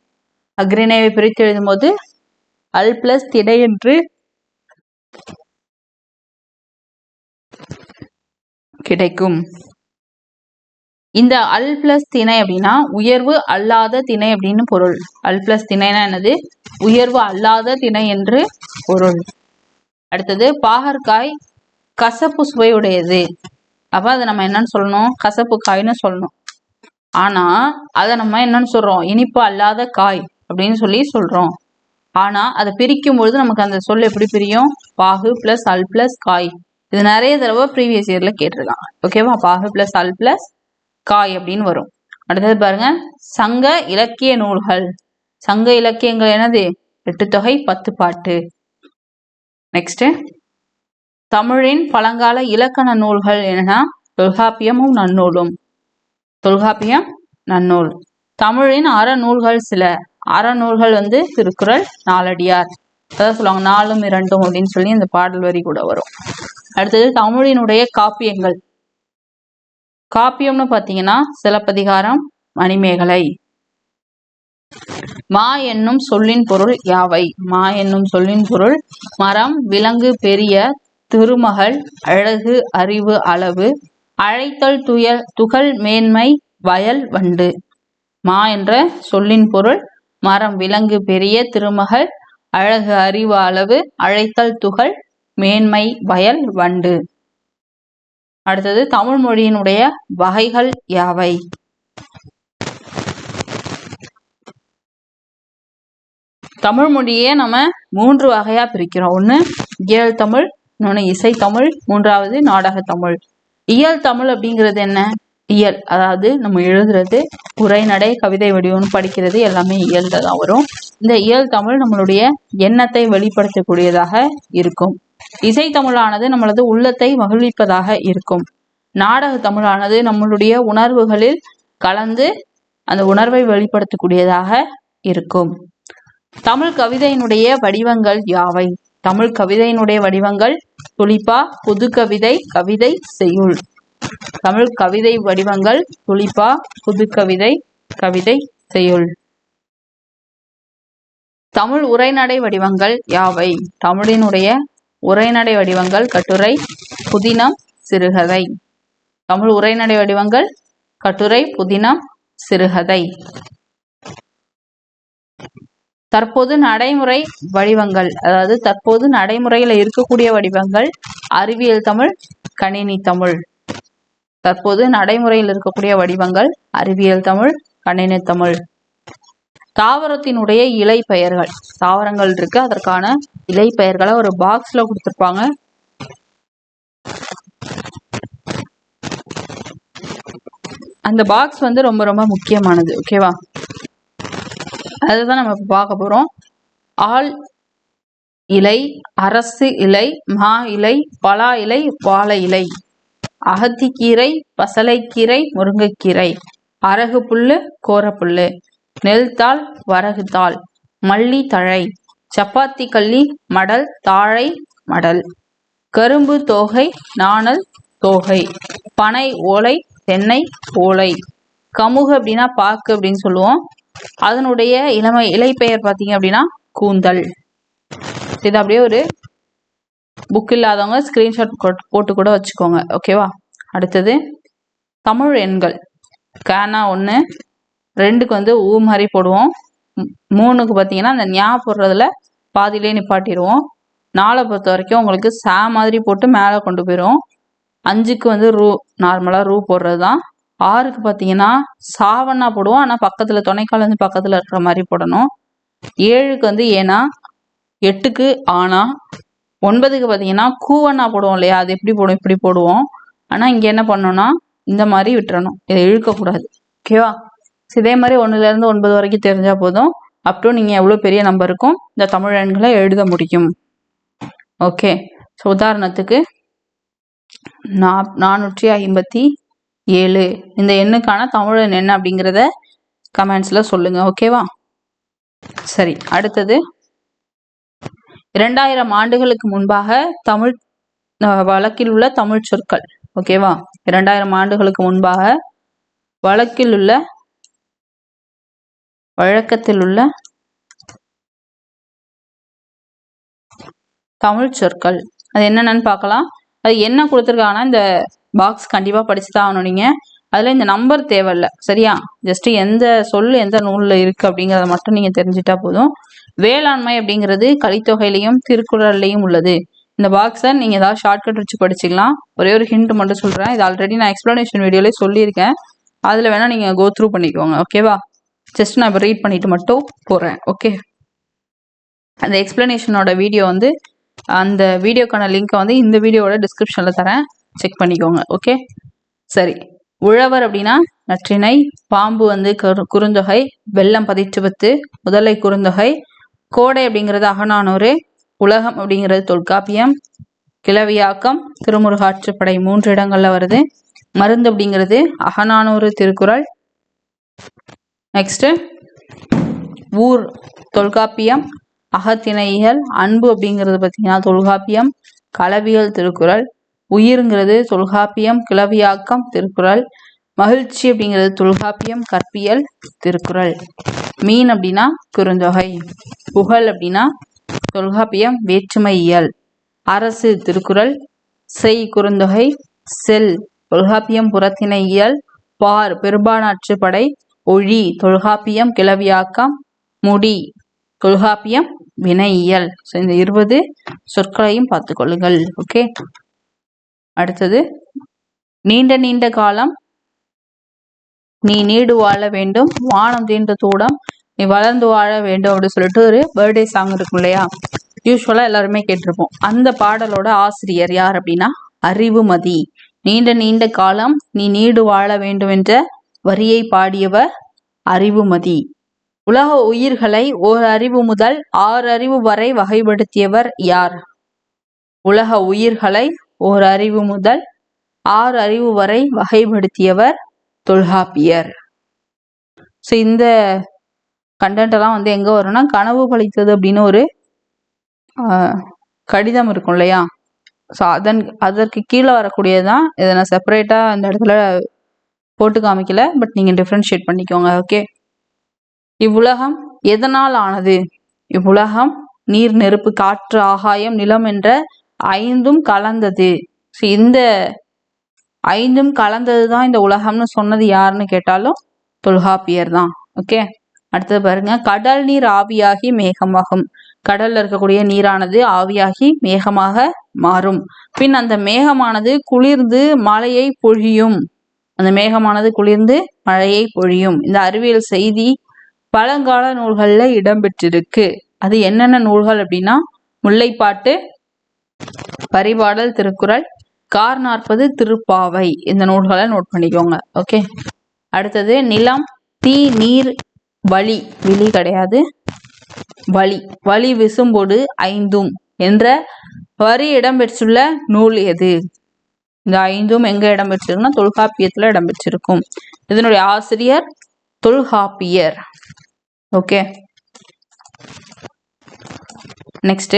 அக்ரிணையை பிரித்து எழுதும்போது அல் பிளஸ் திணை என்று கிடைக்கும். இந்த அல் பிளஸ் திணை அப்படின்னா உயர்வு அல்லாத திணை அப்படின்னு பொருள். அல் பிளஸ் திணைனா என்னது? உயர்வு அல்லாத திணை என்று பொருள். அடுத்தது பாகற்காய் கசப்பு சுவையுடையது. அப்ப அதை நம்ம என்னன்னு சொல்லணும்? கசப்பு காய்னு சொல்லணும். ஆனா அதை நம்ம என்னன்னு சொல்றோம்? இனிப்பு அல்லாத காய் அப்படின்னு சொல்லி சொல்றோம். ஆனா அதை பிரிக்கும் பொழுது நமக்கு அந்த சொல் எப்படி பிரியும்? பாகு பிளஸ் அல் பிளஸ் காய். இது நிறைய தடவை ப்ரீவியஸ் இயர்ல கேட்டிருக்காங்க. ஓகேவா? பாகு பிளஸ் அல் பிளஸ் காய் அப்படின்னு வரும். அடுத்தது பாருங்க, சங்க இலக்கிய நூல்கள். சங்க இலக்கியங்கள் என்னது? 8 தொகை 10 பாட்டு. நெக்ஸ்ட், தமிழின் பழங்கால இலக்கண நூல்கள் என்னன்னா தொல்காப்பியமும் நன்னூலும். தொல்காப்பியம் நன்னூல். தமிழின் அறநூல்கள் சில. அறநூல்கள் வந்து திருக்குறள், நாலடியார், அதான் சொல்லுவாங்க 4ம் 2ம் அப்படின்னு சொல்லி இந்த பாடல் வரி கூட வரும். அடுத்தது தமிழினுடைய காப்பியங்கள். காப்பியம்னு பாத்தீங்கன்னா சிலப்பதிகாரம், மணிமேகலை. மா என்னும் சொல்லின் பொருள் யாவை? மா என்னும் சொல்லின் பொருள் மரம், விலங்கு, பெரிய, திருமகள், அழகு, அறிவு, அளவு, அழைத்தல், துகள், மேன்மை, வயல், வண்டு. மா என்ற சொல்லின் பொருள் மரம், விலங்கு, பெரிய, திருமகள், அழகு, அறிவு, அளவு, அழைத்தல், துகள், மேன்மை, வயல், வண்டு. அடுத்தது தமிழ் மொழியினுடைய வகைகள் யாவை? தமிழ் மொழியே நம்ம 3 வகையா பிரிக்கிறோம். ஒண்ணு இயல் தமிழ், இன்னொன்னு இசைத்தமிழ், 3வது நாடக தமிழ். இயல் தமிழ் அப்படிங்கிறது என்ன? இயல், அதாவது நம்ம எழுதுறது, உரைநடை, கவிதை வடிவம்னு படிக்கிறது எல்லாமே இயல்ல தான் வரும். இந்த இயல் தமிழ் நம்மளுடைய எண்ணத்தை வெளிப்படுத்தக்கூடியதாக இருக்கும். இசைத்தமிழானது நம்மளது உள்ளத்தை மகிழ்விப்பதாக இருக்கும். நாடக தமிழானது நம்மளுடைய உணர்வுகளில் கலந்து அந்த உணர்வை வெளிப்படுத்தக்கூடியதாக இருக்கும். தமிழ் கவிதையினுடைய வடிவங்கள் யாவை? தமிழ் கவிதையினுடைய வடிவங்கள் துளிப்பா, புதுக்கவிதை, கவிதை, செய்யுள். தமிழ் கவிதை வடிவங்கள் துளிப்பா, புதுக்கவிதை, கவிதை, செய்யுள். தமிழ் உரைநடை வடிவங்கள் யாவை? தமிழினுடைய உரைநடை வடிவங்கள் கட்டுரை, புதினம், சிறுகதை. தமிழ் உரைநடை வடிவங்கள் கட்டுரை, புதினம், சிறுகதை. தற்போது நடைமுறை வடிவங்கள், அதாவது தற்போது நடைமுறையில இருக்கக்கூடிய வடிவங்கள் அறிவியல் தமிழ், கணினி தமிழ். தற்போது நடைமுறையில் இருக்கக்கூடிய வடிவங்கள் அறிவியல் தமிழ், கணினி தமிழ். தாவரத்தினுடைய இலை பெயர்கள். தாவரங்கள் இருக்கு, அதற்கான இலை பெயர்களை ஒரு பாக்ஸ்ல கொடுத்திருப்பாங்க. அந்த பாக்ஸ் வந்து ரொம்ப ரொம்ப முக்கியமானது. ஓகேவா? அதுதான் நம்ம பார்க்க போறோம். ஆள் இலை, அரசு இலை, மா இலை, பலா இலை, வாழை இலை, அகத்திக்கீரை, பசலைக்கீரை, முருங்கைக்கீரை, அரகு புல்லு, கோரப்புல்லு, நெல்தாள், வரகு தாள், மல்லி தழை, சப்பாத்தி கள்ளி, மடல், தாழை, மடல், கரும்பு தோகை, நாணல் தோகை, பனை ஓலை, தென்னை ஓலை, கமுகு அப்படின்னா பாக்கு அப்படின்னு சொல்லுவோம். அதனுடைய இலை பெயர் பார்த்தீங்க அப்படின்னா கூந்தல். இது அப்படியே ஒரு புக் இல்லாதவங்க ஸ்கிரீன்ஷாட் போட்டு கூட வச்சுக்கோங்க. ஓகேவா? அடுத்தது தமிழ் எண்கள். கானா 1, 2க்கு வந்து ஊ மாதிரி போடுவோம். 3க்கு பார்த்தீங்கன்னா அந்த ஞா போடுறதுல பாதியிலே நிப்பாட்டிடுவோம். 4 பொறுத்த வரைக்கும் உங்களுக்கு சா மாதிரி போட்டு மேலே கொண்டு போயிடும். 5க்கு வந்து ரூ, நார்மலாக ரூ போடுறது தான். 6க்கு பார்த்தீங்கன்னா சாவண்ணா போடுவோம், ஆனால் பக்கத்தில் துணைக்கால் வந்து பக்கத்தில் இருக்கிற மாதிரி போடணும். 7க்கு வந்து ஏனா, 8க்கு ஆனா, 9க்கு பார்த்தீங்கன்னா கூவண்ணா போடுவோம் இல்லையா, அது எப்படி போடுவோம், இப்படி போடுவோம். ஆனால் இங்கே என்ன பண்ணோம்னா இந்த மாதிரி விட்டுறணும், இதை இழுக்கக்கூடாது. ஓகேவா? இதே மாதிரி 1லேருந்து 9 வரைக்கும் தெரிஞ்சால் போதும். அப்புறம் நீங்கள் எவ்வளோ பெரிய நம்பருக்கும் இந்த தமிழ் எண்களை எழுத முடியும். ஓகே, ஸோ உதாரணத்துக்கு 457 இந்த எண்ணுக்கான தமிழ் எண் என்ன அப்படிங்கிறத கமெண்ட்ஸில் சொல்லுங்க. ஓகேவா? சரி, அடுத்தது 2000 ஆண்டுகளுக்கு முன்பாக தமிழ் வழக்கில் உள்ள தமிழ் சொற்கள். ஓகேவா? 2000 ஆண்டுகளுக்கு முன்பாக வழக்கத்தில் உள்ள தமிழ் சொற்கள் அது என்னென்னு பார்க்கலாம். அது என்ன கொடுத்துருக்காங்கன்னா இந்த பாக்ஸ் கண்டிப்பாக படிச்சு தான் ஆகணும். நீங்கள் அதில் இந்த நம்பர் தேவையில்லை, சரியா? ஜஸ்ட் எந்த சொல் எந்த நூலில் இருக்குது அப்படிங்கிறத மட்டும் நீங்கள் தெரிஞ்சிட்டா போதும். வேளாண்மை அப்படிங்கிறது கலித்தொகையிலையும் திருக்குறள்லையும் உள்ளது. இந்த பாக்ஸை நீங்கள் ஏதாவது ஷார்ட்கட் வச்சு படிச்சுக்கலாம். ஒரே ஒரு ஹிண்ட் மட்டும் சொல்கிறேன், இது ஆல்ரெடி நான் எக்ஸ்ப்ளனேஷன் வீடியோலேயே சொல்லியிருக்கேன், அதில் வேணால் நீங்கள் கோ த்ரூ பண்ணிக்கோங்க. ஓகேவா? ஜஸ்ட் நான் இப்போ ரீட் பண்ணிட்டு மட்டும் போகிறேன். ஓகே, அந்த எக்ஸ்ப்ளனேஷனோட வீடியோ வந்து அந்த வீடியோக்கான லிங்க்கை வந்து இந்த வீடியோவோட டிஸ்கிரிப்ஷனில் தரேன், செக் பண்ணிக்கோங்க. ஓகே, சரி. உழவர் அப்படின்னா நற்றிணை, பாம்பு வந்து குறுந்தொகை, வெள்ளம் 18, முதலை குறுந்தொகை, கோடை அப்படிங்கிறது அகநானூறு, உலகம் அப்படிங்கிறது தொல்காப்பியம், கிளவியாக்கம் திருமுருகாற்றுப்படை 3 இடங்கள்ல வருது, மருந்து அப்படிங்கிறது அகநானூறு திருக்குறள், நெக்ஸ்ட் ஊர் தொல்காப்பியம், அகத்திணையியல், அன்பு அப்படிங்கிறது பார்த்தீங்கன்னா தொல்காப்பியம், களவியல் திருக்குறள், உயிர்ங்கிறது தொல்காப்பியம், கிளவியாக்கம் திருக்குறள், மகிழ்ச்சி அப்படிங்கிறது தொல்காப்பியம், கற்பியல் திருக்குறள், மீன் அப்படின்னா குறுந்தொகை, புகழ் அப்படின்னா தொல்காப்பியம், வேற்றுமையியல், அரசு திருக்குறள், செய் குறுந்தொகை, செல் தொல்காப்பியம், புறத்திணையியல், பார் பெரும்பானாற்றுப்படை, ஒழி தொல்காப்பியம், கிளவியாக்கம், முடி தொல்காப்பியம், வினையியல். ஸோ இந்த 20 சொற்களையும் பார்த்து கொள்ளுங்கள். ஓகே, அடுத்தது நீண்ட நீண்ட காலம் நீ நீடு வாழ வேண்டும், வானம் தீண்ட தூடம் நீ வளர்ந்து வாழ வேண்டும் அப்படின்னு சொல்லிட்டு ஒரு பர்த்டே சாங் இருக்கும் இல்லையா, யூஸ்வலா எல்லாருமே கேட்டிருப்போம். அந்த பாடலோட ஆசிரியர் யார் அப்படின்னா அறிவுமதி. நீண்ட நீண்ட காலம் நீ நீடு வாழ வேண்டும் என்ற வரியை பாடியவர் அறிவுமதி. உலக உயிர்களை ஓர் அறிவு முதல் 6 அறிவு வரை வகைப்படுத்தியவர் யார்? உலக உயிர்களை ஓர் அறிவு முதல் 6 அறிவு வரை வகைப்படுத்தியவர் தொல்காப்பியர். ஸோ இந்த கண்டென்ட் எல்லாம் வந்து எங்க வரும்னா கனவு பழித்தது அப்படின்னு ஒரு கடிதம் இருக்கும் இல்லையா, ஸோ அதற்கு கீழே வரக்கூடியதுதான். இதை நான் செப்பரேட்டா அந்த இடத்துல போட்டு காமிக்கல, பட் நீங்க டிஃப்ரென்ஷியேட் பண்ணிக்கோங்க. ஓகே, இவ்வுலகம் எதனால் ஆனது? இவ்வுலகம் நீர், நெருப்பு, காற்று, ஆகாயம், நிலம் என்ற 5ம் கலந்தது. ஸோ இந்த 5ம் கலந்தது தான் இந்த உலகம்னு சொன்னது யாருன்னு கேட்டாலும் தொல்காப்பியர் தான். ஓகே, அடுத்தது பாருங்க, கடல் நீர் ஆவியாகி மேகமாகும். கடல்ல இருக்கக்கூடிய நீரானது ஆவியாகி மேகமாக மாறும். பின் அந்த மேகமானது குளிர்ந்து மழையை பொழியும். அந்த மேகமானது குளிர்ந்து மழையை பொழியும். இந்த அறிவியல் செய்தி பழங்கால நூல்கள்ல இடம்பெற்றிருக்கு. அது என்னென்ன நூல்கள் அப்படின்னா முல்லைப்பாட்டு, பரிபாடல், திருக்குறள், கார் 40, திருப்பாவை. இந்த நூல்களை நோட் பண்ணிக்கோங்க. ஓகே, அடுத்தது நிலம், தீ, நீர், வளி, விழி கிடையாது, வளி, வளி விசும்பொடு 5ம் என்ற வரி இடம்பெற்றுள்ள நூல் எது? இந்த 5ம் எங்க இடம்பெற்றிருக்குன்னா தொல்காப்பியத்துல இடம்பெற்றிருக்கும். இதனுடைய ஆசிரியர் தொல்காப்பியர். ஓகே, நெக்ஸ்ட்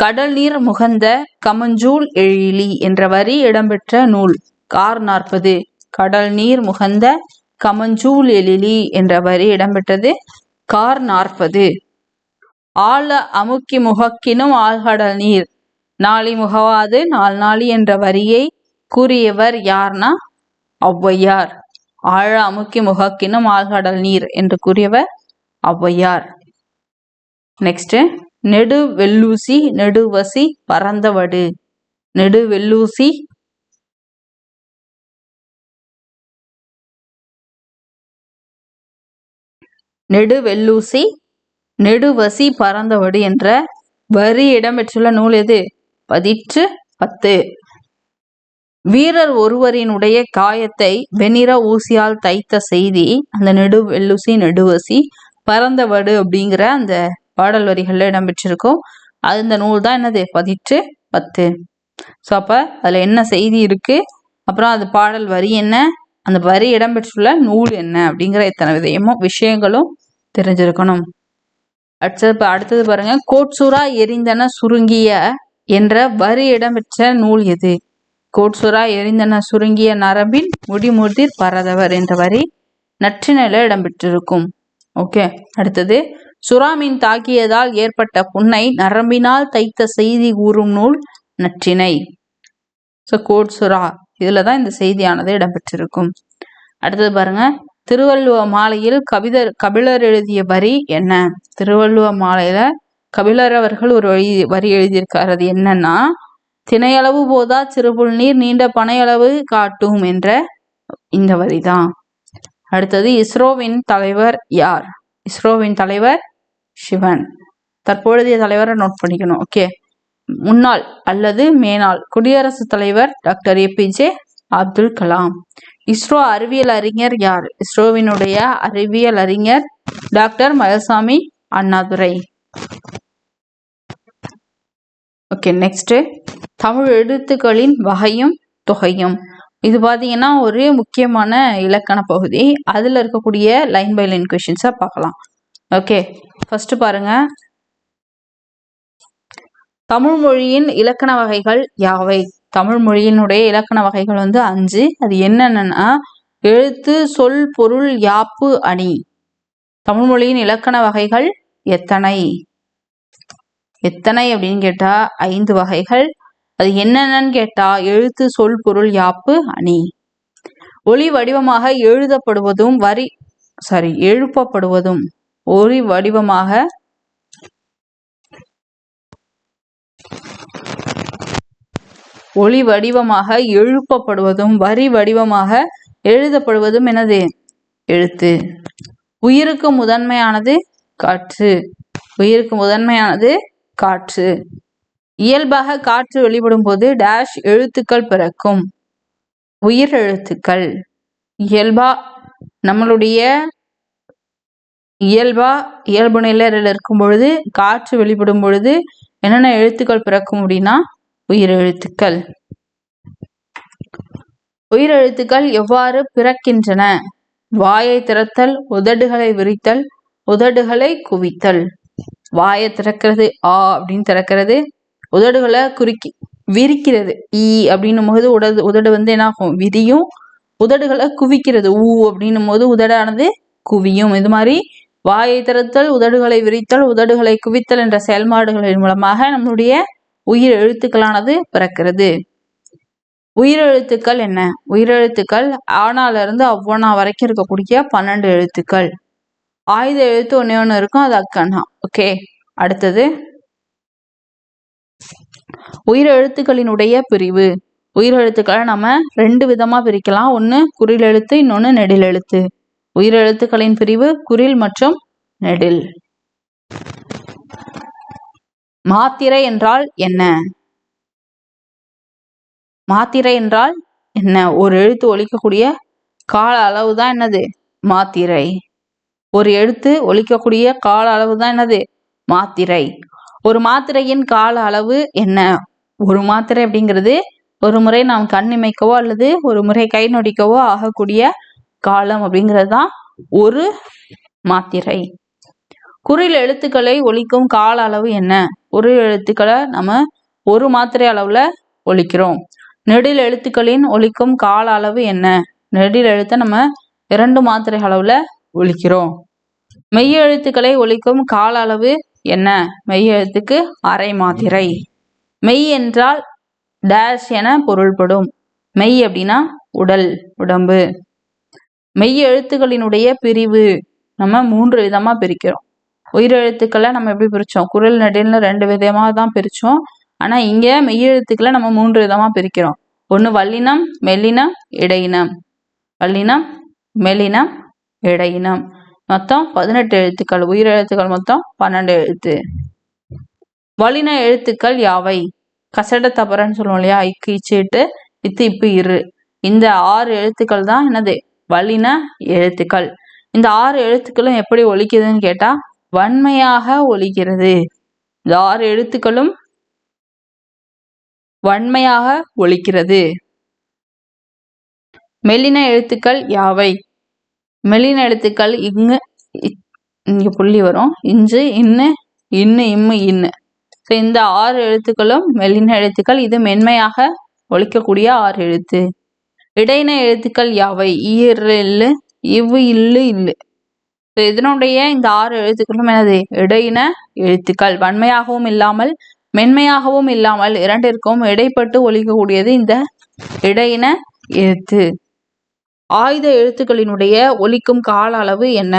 கடல் நீர் முகந்த கமஞ்சூல் எழிலி என்ற வரி இடம்பெற்ற நூல் கார் 40. கடல் நீர் முகந்த கமஞ்சூல் எழிலி என்ற வரி இடம்பெற்றது கார் 40. ஆழ அமுக்கி முகக்கினும் ஆழ்கடல் நீர் நாளி முகவாது நாள் நாளி என்ற வரியை கூறியவர் யார்னா ஔவையார். ஆழ அமுக்கி முகக்கினும் ஆழ்கடல் நீர் என்று கூறியவர் ஔவையார். நெக்ஸ்ட் நெடு வெள்ளூசி நெடுவசி பரந்தவடு. நெடு வெள்ளூசி நெடுவெள்ளூசி நெடுவசி பரந்தவடு என்ற வரி இடம்பெற்றுள்ள நூல் எது? 10. வீரர் ஒருவரினுடைய காயத்தை வெண்ணிற ஊசியால் தைத்த செய்தி அந்த நெடுவெள்ளூசி நெடுவசி பரந்தவடு அப்படிங்கிற அந்த பாடல் வரிகள்ல இடம்பெற்றிருக்கும். அது இந்த நூல் தான் என்னது? 10. ஸோ அப்ப அதுல என்ன செய்தி இருக்கு, அப்புறம் அது பாடல் வரி என்ன, அந்த வரி இடம்பெற்றுள்ள நூல் என்ன அப்படிங்கிற இத்தனை விஷயங்களும் தெரிஞ்சிருக்கணும். அடுத்தது பாருங்க, கோட்சுரா எரிந்தன சுருங்கிய என்ற வரி இடம்பெற்ற நூல் எது? கோட்சுரா எரிந்தன சுருங்கிய நரம்பின் முடிமுதிர் பரதவர் என்ற வரி நற்றிணையில இடம்பெற்றிருக்கும். ஓகே, அடுத்தது சுறாமீன் தாக்கியதால் ஏற்பட்ட புண்ணை நரம்பினால் தைத்த செய்தி கூறும் நூல் நற்றிணை. ஸோ கோட்சுரா இதுலதான் இந்த செய்தியானது இடம்பெற்றிருக்கும். அடுத்தது பாருங்க, திருவள்ளுவ மாலையில் கபிலர் எழுதிய வரி என்ன? திருவள்ளுவ மாலையில கபிலர் அவர்கள் ஒரு வரி எழுதியிருக்காரு. அது என்னன்னா, திணையளவு போதா சிறுபுல் நீர் நீண்ட பனையளவு காட்டும் என்ற இந்த வரிதான். அடுத்தது இஸ்ரோவின் தலைவர் யார்? இஸ்ரோவின் தலைவர் சிவன். தற்பொழுதைய தலைவரை நோட் பண்ணிக்கணும். ஓகே, முன்னாள் அல்லது மேனாள் குடியரசுத் தலைவர் டாக்டர் APJ அப்துல் கலாம். இஸ்ரோ அறிவியல் அறிஞர் யார்? இஸ்ரோவினுடைய அறிவியல் அறிஞர் doctor Mylswamy Annadurai. Okay, next Tamil எழுத்துக்களின் வகையும் தொகையும். இது பார்த்தீங்கன்னா ஒரு முக்கியமான இலக்கண பகுதி. அதில் இருக்கக்கூடிய லைன் பை லைன் கொஷின்ஸை பார்க்கலாம். ஓகே, ஃபர்ஸ்ட் பாருங்க. தமிழ் மொழியின் இலக்கண வகைகள் யாவை? தமிழ் மொழியினுடைய இலக்கண வகைகள் 5. அது என்னென்னா எழுத்து, சொல், பொருள், யாப்பு, அணி. தமிழ் மொழியின் இலக்கண வகைகள் எத்தனை எத்தனை அப்படின்னு கேட்டா 5 வகைகள். அது என்னென்னு கேட்டா எழுத்து, சொல், பொருள், யாப்பு, அணி. ஒளி வடிவமாக எழுதப்படுவதும் எழுப்பப்படுவதும் ஒளி வடிவமாக எழுப்பப்படுவதும் வரி வடிவமாக எழுதப்படுவதும் என்னது? எழுத்து. உயிருக்கு முதன்மையானது காற்று. இயல்பாக காற்று வெளிப்படும் போது டேஷ் எழுத்துக்கள் பிறக்கும். உயிர் எழுத்துக்கள். இயல்பு நிலையில் இருக்கும் பொழுது காற்று வெளிப்படும் பொழுது என்னென்ன எழுத்துக்கள் பிறக்கும் அப்படின்னா உயிர் எழுத்துக்கள். உயிர் எழுத்துக்கள் எவ்வாறு பிறக்கின்றன? வாயை திறத்தல், உதடுகளை விரித்தல், உதடுகளை குவித்தல். வாயை திறக்கிறது ஆ அப்படின்னு திறக்கிறது, உதடுகளை விரிக்கிறது ஈ அப்படின்னும் போது உதடு என்ன ஆகும்? விரியும். உதடுகளை குவிக்கிறது ஊ அப்படின்னும் போது உதடானது குவியும். இது மாதிரி வாயை திறத்தல், உதடுகளை விரித்தல், உதடுகளை குவித்தல் என்ற செயல்பாடுகளின் மூலமாக நம்முடைய உயிர் எழுத்துக்களானது பிறக்கிறது. உயிரெழுத்துக்கள் என்ன? உயிரெழுத்துக்கள் ஆனால இருந்து அவ்வளோ வரைக்கும் இருக்கக்கூடிய 12 எழுத்துக்கள். ஆயுத எழுத்து ஒண்ணு இருக்கும், அது அக்கண்ணா. ஓகே, அடுத்தது உயிரெழுத்துக்களினுடைய பிரிவு. உயிரெழுத்துக்களை நம்ம 2 விதமா பிரிக்கலாம். ஒன்று குறில் எழுத்து, இன்னொன்று நெடில் எழுத்து. உயிரெழுத்துக்களின் பிரிவு குறில் மற்றும் நெடில். மாத்திரை என்றால் என்ன? மாத்திரை என்றால் என்ன? ஒரு எழுத்து ஒலிக்கக்கூடிய கால அளவு தான் என்னது? மாத்திரை. ஒரு எழுத்து ஒலிக்கக்கூடிய கால அளவு தான் என்னது? மாத்திரை. ஒரு மாத்திரையின் கால அளவு என்ன? ஒரு மாத்திரை அப்படிங்கிறது ஒரு முறை நாம் கண் இமைக்கவோ அல்லது ஒரு முறை கை நொடிக்கவோ ஆகக்கூடிய காலம் அப்படிங்கிறது தான் ஒரு மாத்திரை. குறில் எழுத்துக்களை ஒலிக்கும் கால அளவு என்ன? குறில் எழுத்துக்களை நம்ம ஒரு மாத்திரை அளவுல ஒலிக்கிறோம். நெடில் எழுத்துக்களின் ஒலிக்கும் கால அளவு என்ன? நெடில் எழுத்தை நம்ம 2 மாத்திரை அளவுல ஒலிக்கிறோம். மெய் எழுத்துக்களை ஒலிக்கும் கால அளவு என்ன? மெய் எழுத்துக்கு அரை மாத்திரை. மெய் என்றால் டேஷ் என பொருள்படும். மெய் அப்படின்னா உடம்பு. மெய் எழுத்துக்களினுடைய பிரிவு நம்ம 3 விதமா பிரிக்கிறோம். உயிரெழுத்துக்களை நம்ம எப்படி பிரிச்சோம்? குரல் நெடில்னு 2 விதமா தான் பிரிச்சோம். ஆனா இங்க மெய்யெழுத்துக்களை நம்ம 3 விதமா பிரிக்கிறோம். ஒன்று வல்லினம், மெல்லினம், இடையினம். வல்லினம், மெல்லினம், இடையினம். மொத்தம் 18 எழுத்துக்கள். உயிரெழுத்துக்கள் மொத்தம் 12 எழுத்து. வல்லின எழுத்துக்கள் யாவை? கசட தபரன்னு சொல்லுவோம் இல்லையா? இக்கு, இச்சிட்டு, இத்து, இப்பு, இரு. இந்த 6 எழுத்துக்கள் தான் என்னது? வல்லின எழுத்துக்கள். இந்த 6 எழுத்துக்களும் எப்படி ஒலிக்குதுன்னு கேட்டா வன்மையாக ஒலிக்கிறது. இந்த 6 எழுத்துக்களும் வன்மையாக ஒலிக்கிறது. மெல்லின எழுத்துக்கள் யாவை? மெல்லின எழுத்துக்கள் இங்க புள்ளி வரும். இஞ்சு, இன்னு, இம்மு, இன்னு. இந்த 6 எழுத்துக்களும் மெல்லின எழுத்துக்கள். இது மென்மையாக ஒலிக்கக்கூடிய 6 எழுத்து. இடையின எழுத்துக்கள் யாவை? ஈரு, இவ்வு, இல்லு, இல்லு. இதனுடைய இந்த 6 எழுத்துக்களும் என்னது? இடையின எழுத்துக்கள். வன்மையாகவும் இல்லாமல் மென்மையாகவும் இல்லாமல் இரண்டிற்கும் இடைப்பட்டு ஒலிக்கக்கூடியது இந்த இடையின எழுத்து. ஆயுத எழுத்துக்களினுடைய ஒலிக்கும் கால அளவு என்ன?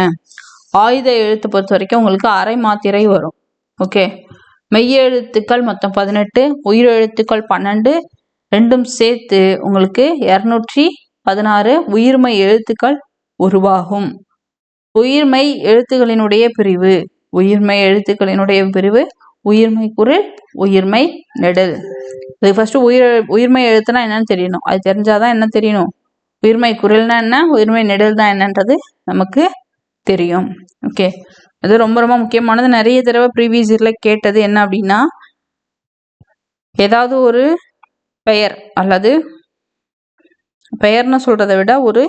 ஆயுத எழுத்து பொறுத்த வரைக்கும் உங்களுக்கு அரை மாத்திரை வரும். ஓகே, மெய்யெழுத்துக்கள் மொத்தம் 18, உயிரெழுத்துக்கள் 12, ரெண்டும் சேர்த்து உங்களுக்கு 216 உயிர்மை எழுத்துக்கள் உருவாகும். உயிர்மை எழுத்துக்களினுடைய பிரிவு. உயிர்மை குரில், உயிர்மை நெடில். இது ஃபர்ஸ்ட் உயிர்மை எழுத்துனா என்னன்னு தெரியணும். அது தெரிஞ்சாதான் என்ன தெரியணும்? உயிர்மை குரில்னா என்ன, உயிர்மை நெடில் தான் என்னன்றது நமக்கு தெரியும். ஓகே, இது ரொம்ப ரொம்ப முக்கியமானது. நிறைய தடவை ப்ரீவியஸ் இயர்ல கேட்டது என்ன அப்படின்னா, ஏதாவது ஒரு பெயர் அல்லது பெயர்னு சொல்றதை விட ஒரு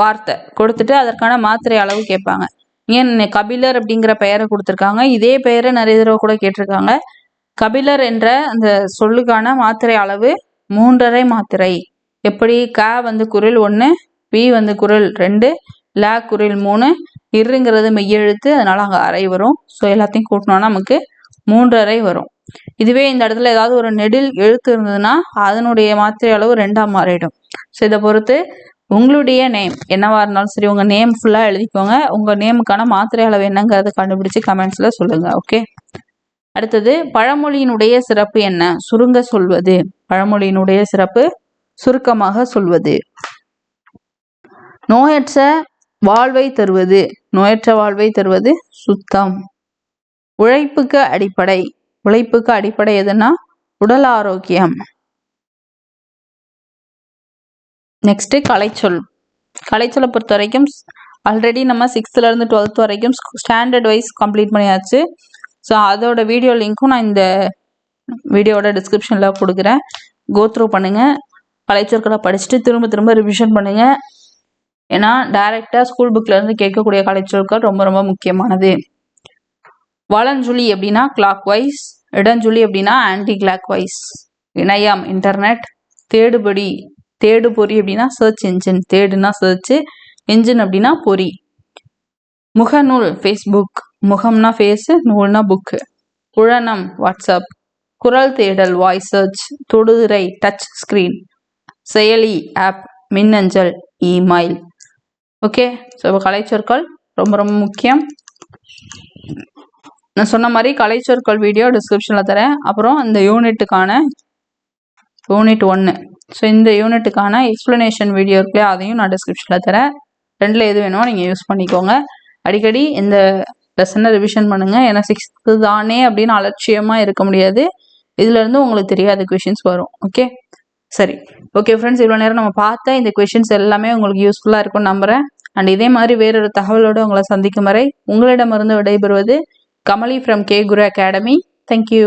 வார்த்தை கொடுத்துட்டு அதற்கான மாத்திரை அளவு கேட்பாங்க. ஏன் கபிலர் அப்படிங்கிற பெயரை கொடுத்துருக்காங்க. இதே பெயரை நிறைய தடவை கூட கேட்டிருக்காங்க. கபிலர் என்ற அந்த சொல்லுக்கான மாத்திரை அளவு 3½ மாத்திரை. எப்படி க வந்து குரில் 1, பி வந்து குரில் 2, ல குரில் 3, இருங்கிறது மெய்யெழுத்து, அதனால அங்கே அரை வரும். ஸோ எல்லாத்தையும் கூட்டினோன்னா நமக்கு 3½ வரும். இதுவே இந்த இடத்துல ஏதாவது ஒரு நெடில் எழுத்து இருந்ததுன்னா அதனுடைய மாத்திரை அளவு 2ஆ மாறிடும். ஸோ இதை பொறுத்து உங்களுடைய நேம் என்னவா இருந்தாலும் சரி, உங்கள் நேம் ஃபுல்லாக எழுதிக்கோங்க. உங்கள் நேமுக்கான மாத்திரை அளவு என்னங்கிறத கண்டுபிடிச்சு கமெண்ட்ஸில் சொல்லுங்கள். ஓகே, அடுத்தது பழமொழியினுடைய சிறப்பு என்ன? சுருங்க சொல்வது. பழமொழியினுடைய சிறப்பு சுருக்கமாக சொல்வது. நோயற்ற வாழ்வை தருவது. நோயற்ற வாழ்வை தருவது சுத்தம். உழைப்புக்கு அடிப்படை. உழைப்புக்கு அடிப்படை எதுனா உடல் ஆரோக்கியம். நெக்ஸ்ட் கலைச்சொல். கலைச்சொல்லை பொறுத்த வரைக்கும் ஆல்ரெடி நம்ம 6th இருந்து 12th வரைக்கும் ஸ்டாண்டர்ட் வைஸ் கம்ப்ளீட் பண்ணியாச்சு. ஸோ அதோட வீடியோ லிங்க்கும் நான் இந்த வீடியோட டிஸ்கிரிப்ஷனில் கொடுக்குறேன். கோத்ரூ பண்ணுங்கள். கலைச்சொற்களை படிச்சுட்டு திரும்ப திரும்ப ரிவிஷன் பண்ணுங்கள். ஏன்னா டைரெக்டாக ஸ்கூல் புக்லேருந்து கேட்கக்கூடிய கலைச்சொற்கள் ரொம்ப ரொம்ப முக்கியமானது. வலஞ்சுழி அப்படின்னா கிளாக் வைஸ், இடஞ்சுழி அப்படின்னா ஆன்டி கிளாக் வைஸ். இணையம் இன்டர்நெட். தேடுபடி தேடுபொறி அப்படின்னா சர்ச் என்ஜின். தேடுனா சர்ச், என்ஜின் அப்படின்னா பொறி. முகநூல் ஃபேஸ்புக். முகம்னா ஃபேஸ், நூல்னா புக்கு. குழனம் வாட்ஸ்அப். குரல் தேடல் வாய்ஸ் சர்ச். தொடுதிரை டச் ஸ்கிரீன். செயலி ஆப். மின்னஞ்சல் இமெயில். ஓகே, ஸோ கலைச்சொற்கள் ரொம்ப ரொம்ப முக்கியம். நான் சொன்ன மாதிரி கலைச்சொற்கள் வீடியோ டிஸ்கிரிப்ஷனில் தரேன். அப்புறம் இந்த யூனிட்டுக்கான யூனிட் 1, ஸோ இந்த யூனிட்டுக்கான எக்ஸ்ப்ளனேஷன் வீடியோ இருக்குல்லையா, அதையும் நான் டிஸ்கிரிப்ஷனில் தரேன். 2ல் எது வேணுமோ நீங்கள் யூஸ் பண்ணிக்கோங்க. அடிக்கடி இந்த லெசனை ரிவிஷன் பண்ணுங்கள். ஏன்னா 6th தானே அப்படின்னு அலட்சியமாக இருக்க முடியாது. இதுலேருந்து உங்களுக்கு தெரியாத கொஷின்ஸ் வரும். ஓகே, சரி. ஓகே ஃப்ரெண்ட்ஸ், இவ்வளோ நேரம் நம்ம பார்த்த இந்த கொஷின்ஸ் எல்லாமே உங்களுக்கு யூஸ்ஃபுல்லாக இருக்கும்னு நம்புகிறேன். அண்ட் இதே மாதிரி வேறொரு தகவலோடு உங்களை சந்திக்கும் வரை உங்களிடமிருந்து விடைபெறுவது Kamali from K Guru academy. Thank you.